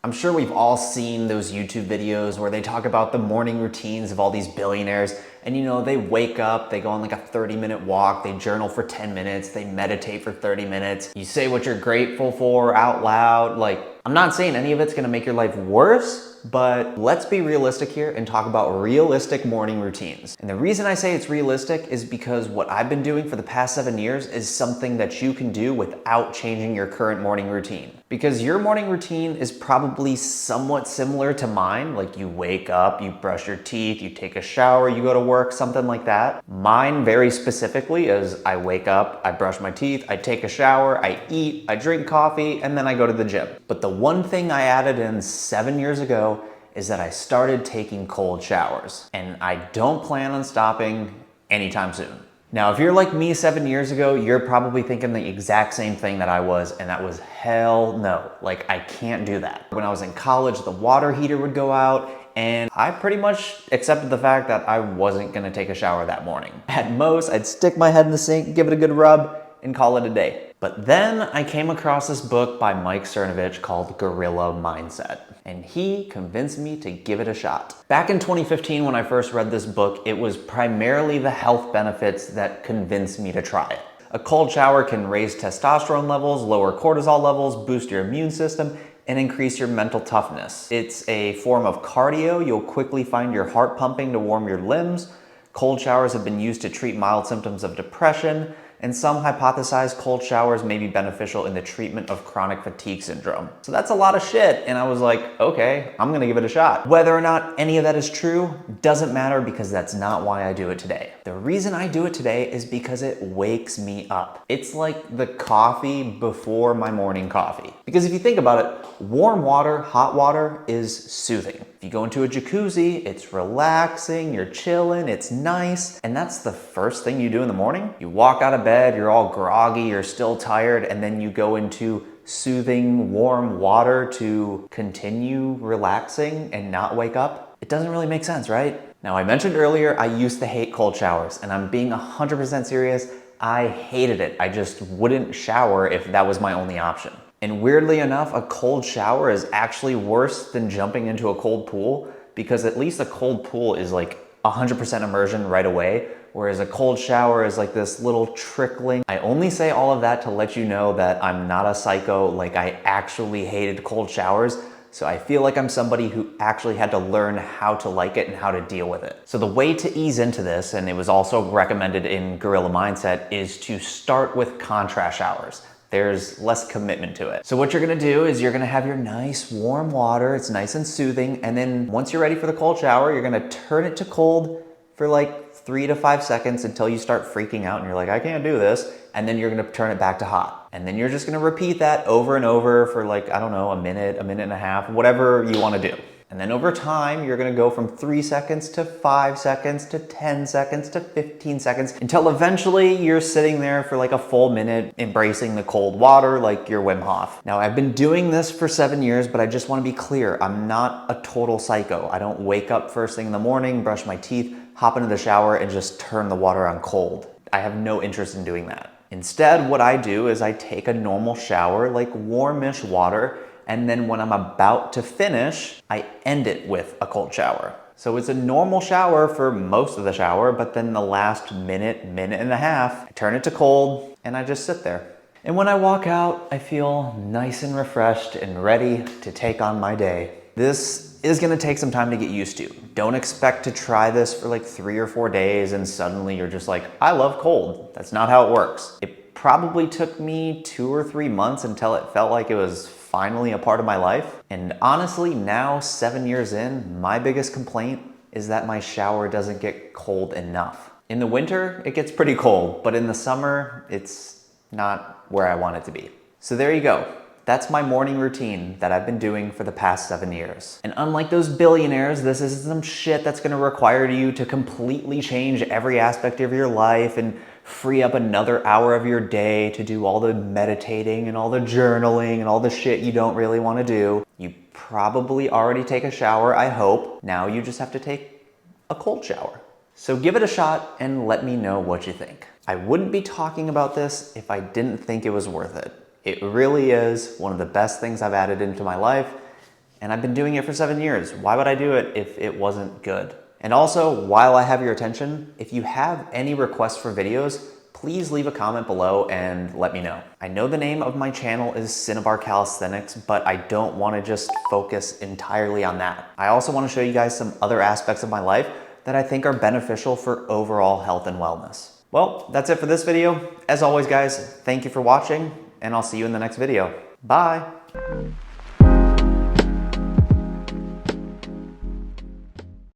I'm sure we've all seen those YouTube videos where they talk about the morning routines of all these billionaires. And you know, they wake up, they go on like a 30-minute walk, they journal for 10 minutes, they meditate for 30 minutes. You say what you're grateful for out loud. Like, I'm not saying any of it's gonna make your life worse, but let's be realistic here and talk about realistic morning routines. And the reason I say it's realistic is because what I've been doing for the past 7 years is something that you can do without changing your current morning routine. Because your morning routine is probably somewhat similar to mine. Like, you wake up, you brush your teeth, you take a shower, you go to work, something like that. Mine very specifically is I wake up, I brush my teeth, I take a shower, I eat, I drink coffee, and then I go to the gym. But the one thing I added in 7 years ago is that I started taking cold showers. And I don't plan on stopping anytime soon. Now, if you're like me 7 years ago, you're probably thinking the exact same thing that I was, and that was hell no. Like, I can't do that. When I was in college, the water heater would go out, and I pretty much accepted the fact that I wasn't gonna take a shower that morning. At most, I'd stick my head in the sink, give it a good rub, and call it a day. But then I came across this book by Mike Cernovich called Gorilla Mindset, and he convinced me to give it a shot. Back in 2015, when I first read this book, it was primarily the health benefits that convinced me to try it. A cold shower can raise testosterone levels, lower cortisol levels, boost your immune system, and increase your mental toughness. It's a form of cardio. You'll quickly find your heart pumping to warm your limbs. Cold showers have been used to treat mild symptoms of depression, and some hypothesize cold showers may be beneficial in the treatment of chronic fatigue syndrome. So that's a lot of shit, and I was like, okay, I'm gonna give it a shot. Whether or not any of that is true doesn't matter, because that's not why I do it today. The reason I do it today is because it wakes me up. It's like the coffee before my morning coffee. Because if you think about it, warm water, hot water is soothing. If you go into a jacuzzi, it's relaxing, you're chilling, it's nice, and that's the first thing you do in the morning. You walk out of bed, you're all groggy, you're still tired, and then you go into soothing, warm water to continue relaxing and not wake up. It doesn't really make sense, right? Now, I mentioned earlier I used to hate cold showers, and I'm being 100% serious. I hated it. I just wouldn't shower if that was my only option. And weirdly enough, a cold shower is actually worse than jumping into a cold pool, because at least a cold pool is like 100% immersion right away, whereas a cold shower is like this little trickling. I only say all of that to let you know that I'm not a psycho. Like, I actually hated cold showers, so I feel like I'm somebody who actually had to learn how to like it and how to deal with it. So the way to ease into this, and it was also recommended in Gorilla Mindset, is to start with contrast showers. There's less commitment to it. So what you're gonna do is you're gonna have your nice warm water, it's nice and soothing, and then once you're ready for the cold shower, you're gonna turn it to cold for like 3 to 5 seconds until you start freaking out and you're like, I can't do this, and then you're gonna turn it back to hot. And then you're just gonna repeat that over and over for like, I don't know, a minute and a half, whatever you wanna do. And then over time, you're gonna go from 3 seconds to 5 seconds to 10 seconds to 15 seconds until eventually you're sitting there for like a full minute embracing the cold water like you're Wim Hof. Now, I've been doing this for 7 years, but I just wanna be clear, I'm not a total psycho. I don't wake up first thing in the morning, brush my teeth, hop into the shower, and just turn the water on cold. I have no interest in doing that. Instead, what I do is I take a normal shower, like warmish water, and then when I'm about to finish, I end it with a cold shower. So it's a normal shower for most of the shower, but then the last minute and a half, I turn it to cold and I just sit there. And when I walk out, I feel nice and refreshed and ready to take on my day. This is gonna take some time to get used to. Don't expect to try this for like 3 or 4 days and suddenly you're just like, I love cold. That's not how it works. It probably took me 2 or 3 months until it felt like it was finally a part of my life. And honestly, now 7 years in, my biggest complaint is that my shower doesn't get cold enough. In the winter, it gets pretty cold, but in the summer, it's not where I want it to be. So there you go. That's my morning routine that I've been doing for the past 7 years. And unlike those billionaires, this isn't some shit that's gonna require you to completely change every aspect of your life and free up another hour of your day to do all the meditating and all the journaling and all the shit you don't really wanna do. You probably already take a shower, I hope. Now you just have to take a cold shower. So give it a shot and let me know what you think. I wouldn't be talking about this if I didn't think it was worth it. It really is one of the best things I've added into my life, And I've been doing it for 7 years. Why would I do it if it wasn't good? And also, while I have your attention, if you have any requests for videos, please leave a comment below and let me know. I know the name of my channel is Cinnabar Calisthenics, but I don't want to just focus entirely on that. I also want to show you guys some other aspects of my life that I think are beneficial for overall health and wellness. Well, that's it for this video. As always, guys, thank you for watching, and I'll see you in the next video. Bye.